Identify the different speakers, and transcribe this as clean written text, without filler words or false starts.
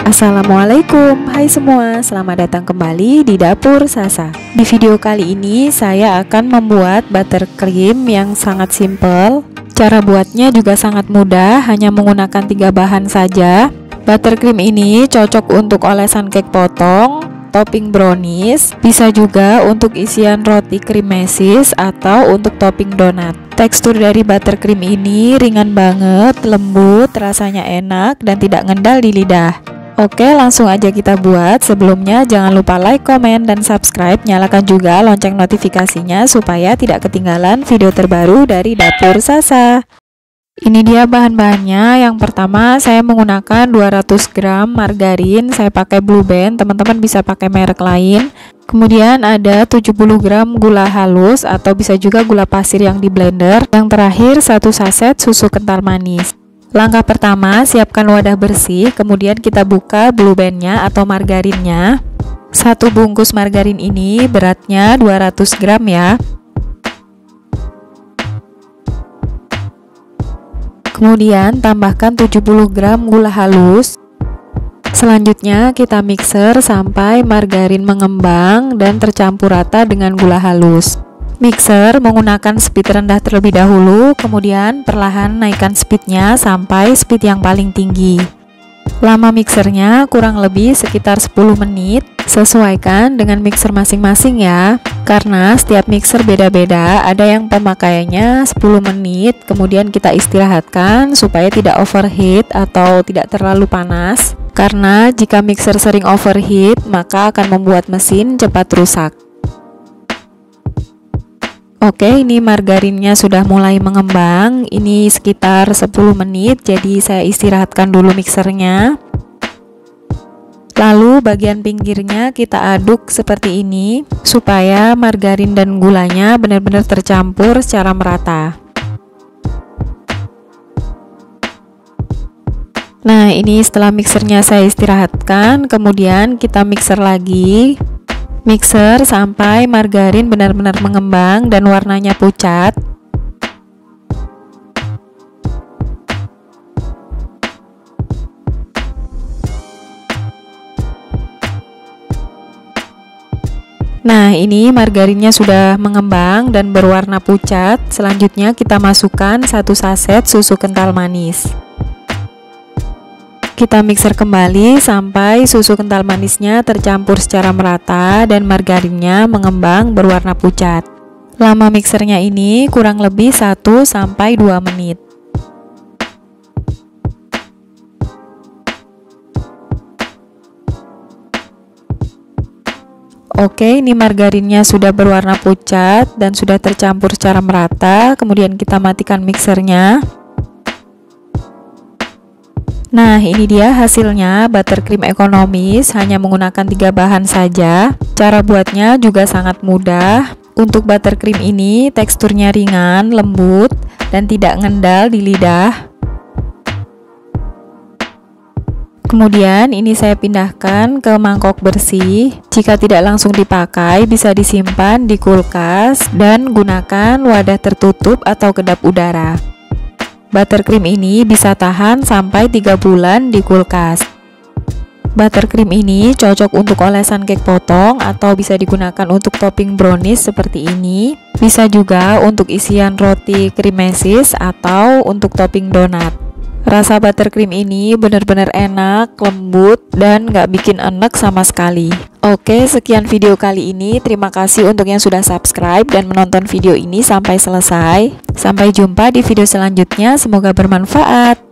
Speaker 1: Assalamualaikum, hai semua, selamat datang kembali di Dapur Sasa. Di video kali ini saya akan membuat buttercream yang sangat simple. Cara buatnya juga sangat mudah, hanya menggunakan 3 bahan saja. Buttercream ini cocok untuk olesan cake potong, topping brownies, bisa juga untuk isian roti cream mesis atau untuk topping donat. Tekstur dari buttercream ini ringan banget, lembut, rasanya enak dan tidak ngendal di lidah. Oke, langsung aja kita buat. Sebelumnya jangan lupa like, komen, dan subscribe. Nyalakan juga lonceng notifikasinya supaya tidak ketinggalan video terbaru dari Dapur Sasa. Ini dia bahan-bahannya. Yang pertama saya menggunakan 200 gram margarin. Saya pakai Blue Band, teman-teman bisa pakai merek lain. Kemudian ada 70 gram gula halus atau bisa juga gula pasir yang di blender. Yang terakhir 1 saset susu kental manis. Langkah pertama, siapkan wadah bersih, kemudian kita buka Blue Band-nya atau margarinnya. 1 bungkus margarin ini beratnya 200 gram ya. Kemudian tambahkan 70 gram gula halus. Selanjutnya kita mixer sampai margarin mengembang dan tercampur rata dengan gula halus. Mixer menggunakan speed rendah terlebih dahulu, kemudian perlahan naikkan speednya sampai speed yang paling tinggi. Lama mixernya kurang lebih sekitar 10 menit, sesuaikan dengan mixer masing-masing ya. Karena setiap mixer beda-beda, ada yang pemakaiannya 10 menit, kemudian kita istirahatkan supaya tidak overheat atau tidak terlalu panas. Karena jika mixer sering overheat, maka akan membuat mesin cepat rusak. Oke, ini margarinnya sudah mulai mengembang. Ini sekitar 10 menit, jadi saya istirahatkan dulu mixernya. Lalu bagian pinggirnya kita aduk seperti ini supaya margarin dan gulanya benar-benar tercampur secara merata. Nah, ini setelah mixernya saya istirahatkan, kemudian kita mixer lagi. Mixer sampai margarin benar-benar mengembang dan warnanya pucat. Nah, ini margarinnya sudah mengembang dan berwarna pucat. Selanjutnya kita masukkan 1 saset susu kental manis. Kita mixer kembali sampai susu kental manisnya tercampur secara merata dan margarinnya mengembang berwarna pucat. Lama mixernya ini kurang lebih 1-2 menit. Oke, ini margarinnya sudah berwarna pucat dan sudah tercampur secara merata. Kemudian kita matikan mixernya. Nah, ini dia hasilnya, buttercream ekonomis, hanya menggunakan 3 bahan saja. Cara buatnya juga sangat mudah. Untuk buttercream ini teksturnya ringan, lembut, dan tidak ngendal di lidah. Kemudian ini saya pindahkan ke mangkok bersih. Jika tidak langsung dipakai, bisa disimpan di kulkas dan gunakan wadah tertutup atau kedap udara. Buttercream ini bisa tahan sampai 3 bulan di kulkas. Buttercream ini cocok untuk olesan cake potong atau bisa digunakan untuk topping brownies seperti ini. Bisa juga untuk isian roti cream mesis atau untuk topping donat. Rasa buttercream ini benar-benar enak, lembut, dan nggak bikin enek sama sekali. Oke, sekian video kali ini. Terima kasih untuk yang sudah subscribe dan menonton video ini sampai selesai. Sampai jumpa di video selanjutnya, semoga bermanfaat.